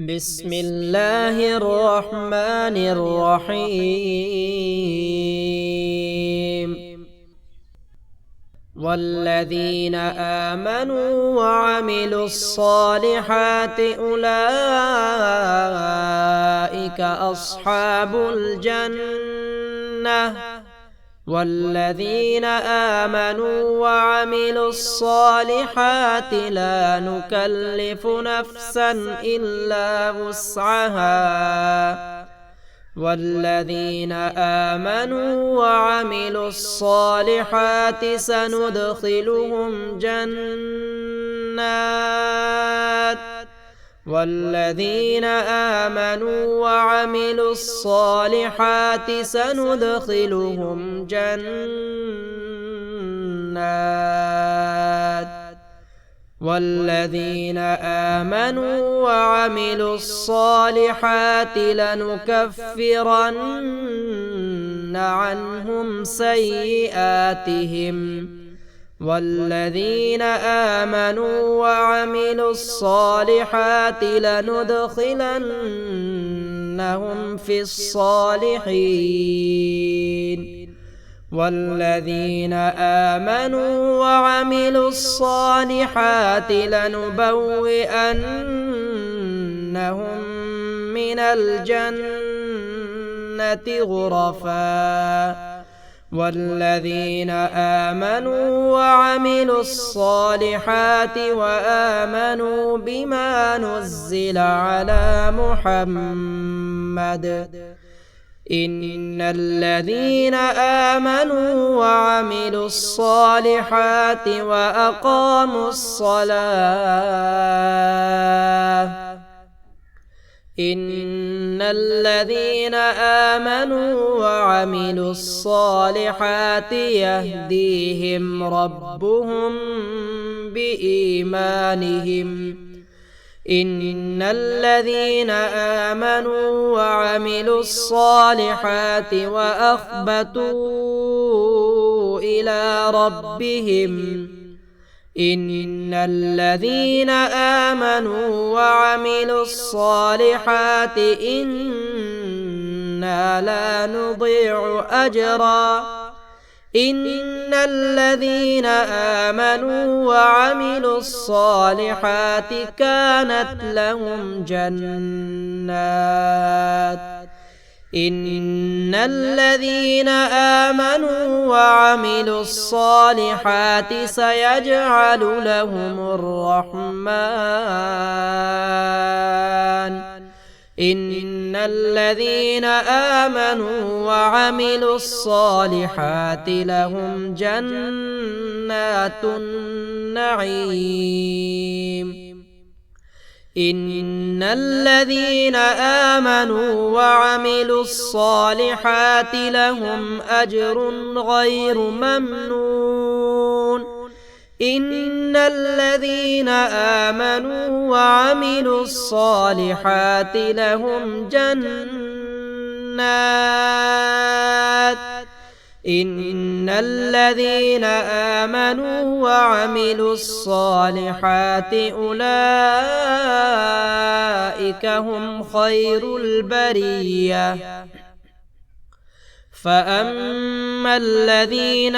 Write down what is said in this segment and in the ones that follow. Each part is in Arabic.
بسم الله الرحمن الرحيم والذين آمنوا وعملوا الصالحات أولئك أصحاب الجنة والذين آمنوا وعملوا الصالحات لا نكلف نفسا إلا وسعها والذين آمنوا وعملوا الصالحات سندخلهم والذين آمنوا وعملوا الصالحات سندخلهم والذين آمنوا وعملوا الصالحات لنكفرن عنهم سيئاتهم والذين آمنوا وعملوا الصالحات لندخلنهم في الصالحين والذين آمنوا وعملوا الصالحات لنبوئنهم من الجنة غرفا والذين آمنوا وعملوا الصالحات وآمنوا بما نزل على محمد إن الذين آمنوا وعملوا الصالحات وأقاموا إن الذين آمنوا وعملوا الصالحات يهديهم ربهم بإيمانهم إن الذين آمنوا وعملوا الصالحات وأخبتوا إلى ربهم إن الذين آمنوا وعملوا الصالحات إنا لا نضيع إن الذين آمنوا وعملوا الصالحات كانت لهم إن الذين آمنوا وعملوا الصالحات سيجعل لهم إن الذين آمنوا وعملوا الصالحات لهم جنات النعيم إن الذين آمنوا وعملوا الصالحات لهم أجر غير ممنون إن الذين آمنوا وعملوا الصالحات لهم إن الذين آمنوا وعملوا الصالحات أولئك هم خير البرية فأما الذين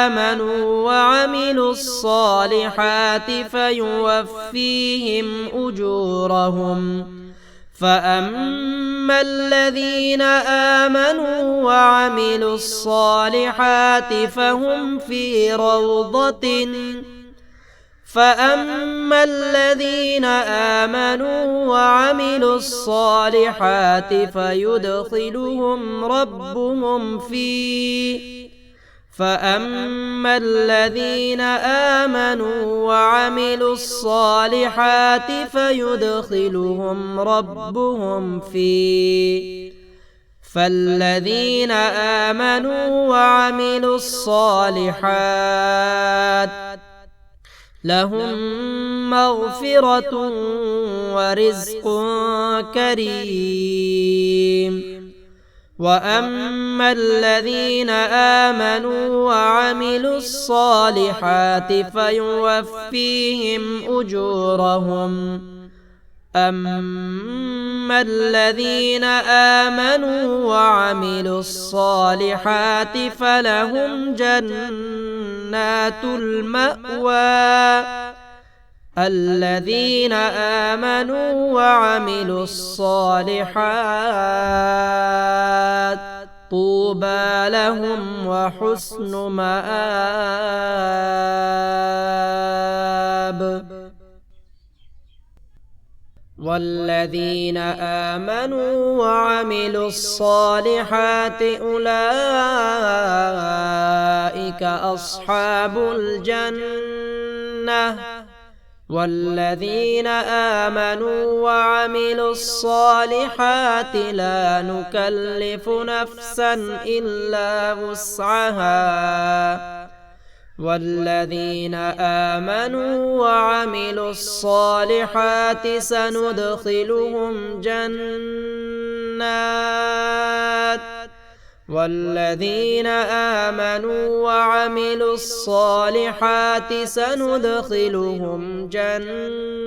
آمنوا وعملوا الصالحات فيوفيهم أجورهم فأما الذين آمنوا وعملوا الصالحات فهم في روضة فأما الذين آمنوا وعملوا الصالحات فيدخلهم ربهم فأما الذين آمنوا وعملوا الصالحات فيدخلهم ربهم فالذين آمنوا وعملوا الصالحات لهم مغفرة ورزق كريم وأما الذين آمنوا وعملوا الصالحات فيوفيهم أجورهم أما الذين آمنوا وعملوا الصالحات فلهم جنات المأوى الذين آمنوا وعملوا الصالحات طوبى لهم وحسن مآب. والذين آمنوا وعملوا الصالحات أولئك أصحاب الجنة. والذين آمنوا وعملوا الصالحات لا نكلف نفسا إلا وسعها. والذين آمنوا وعملوا الصالحات سندخلهم جنات والذين آمنوا وعملوا الصالحات سندخلهم جنات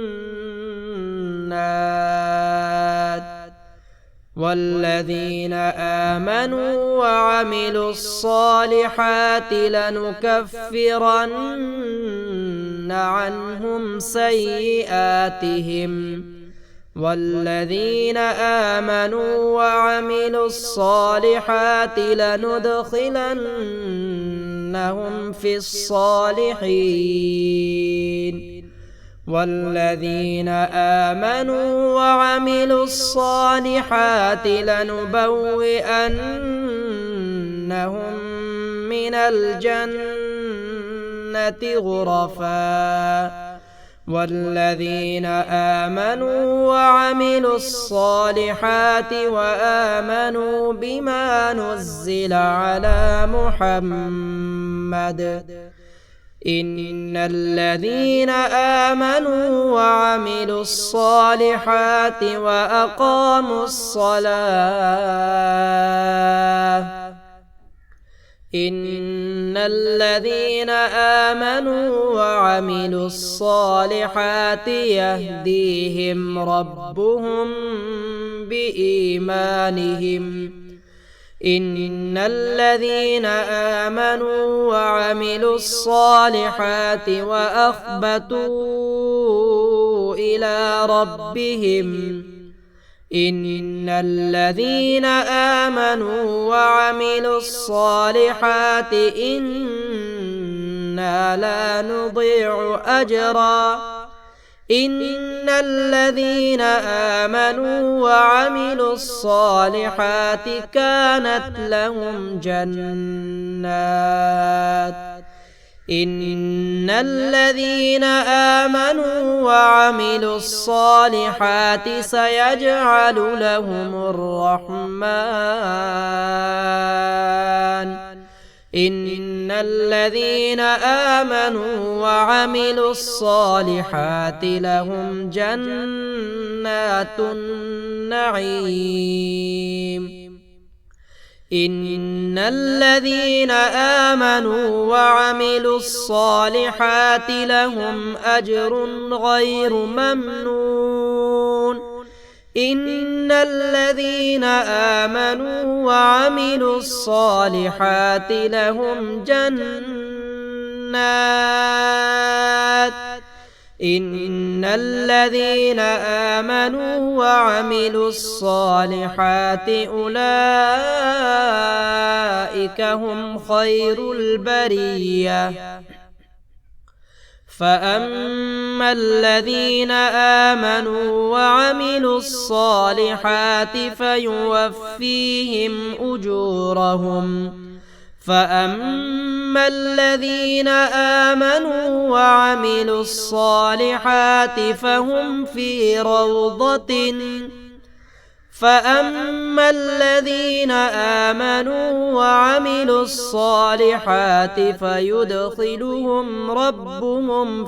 والذين آمنوا وعملوا الصالحات لنكفرن عنهم سيئاتهم والذين آمنوا وعملوا الصالحات لندخلنهم في الصالحين والذين آمنوا وعملوا الصالحات لنبوئنهم من الجنة غرفا والذين آمنوا وعملوا الصالحات وآمنوا بما نزل على محمد إن الذين آمنوا وعملوا الصالحات وأقاموا الصلاة إن الذين آمنوا وعملوا الصالحات يهديهم ربهم بإيمانهم إن الذين آمنوا وعملوا الصالحات وأخبتوا إلى ربهم إن الذين آمنوا وعملوا الصالحات إنا لا نضيع إن الذين آمنوا وعملوا الصالحات كانت لهم جنات إن الذين آمنوا وعملوا الصالحات سيجعل لهم الرحمن إن الذين آمنوا وعملوا الصالحات لهم جنات النعيم إن الذين آمنوا وعملوا الصالحات لهم أجر غير ممنون إن الذين آمنوا وعملوا الصالحات لهم جنات إن الذين آمنوا وعملوا الصالحات أولئك هم خير البرية. فأما الذين آمنوا وعملوا الصالحات فيوفيهم أجورهم فأما الذين آمنوا وعملوا الصالحات فهم في روضة فأما الذين آمنوا وعملوا الصالحات فيدخلهم ربهم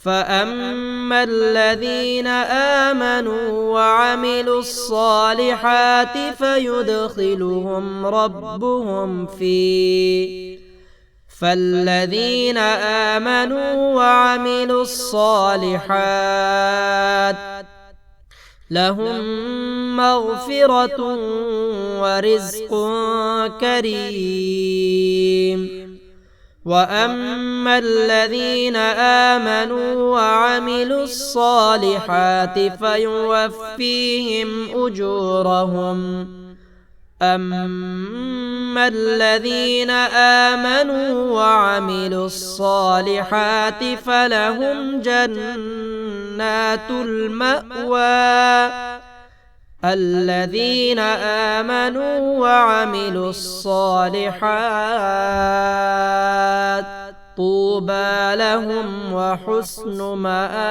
فأما الذين آمنوا وعملوا الصالحات فيدخلهم ربهم فالذين آمنوا وعملوا الصالحات لهم مغفرة ورزق كريم. وأما الذين آمنوا وعملوا الصالحات فيوفيهم أجورهم. أما الذين آمنوا وعملوا الصالحات فلهم جنات المأوى. الذين آمنوا وعملوا الصالحات طوبى لهم وحسن مآب.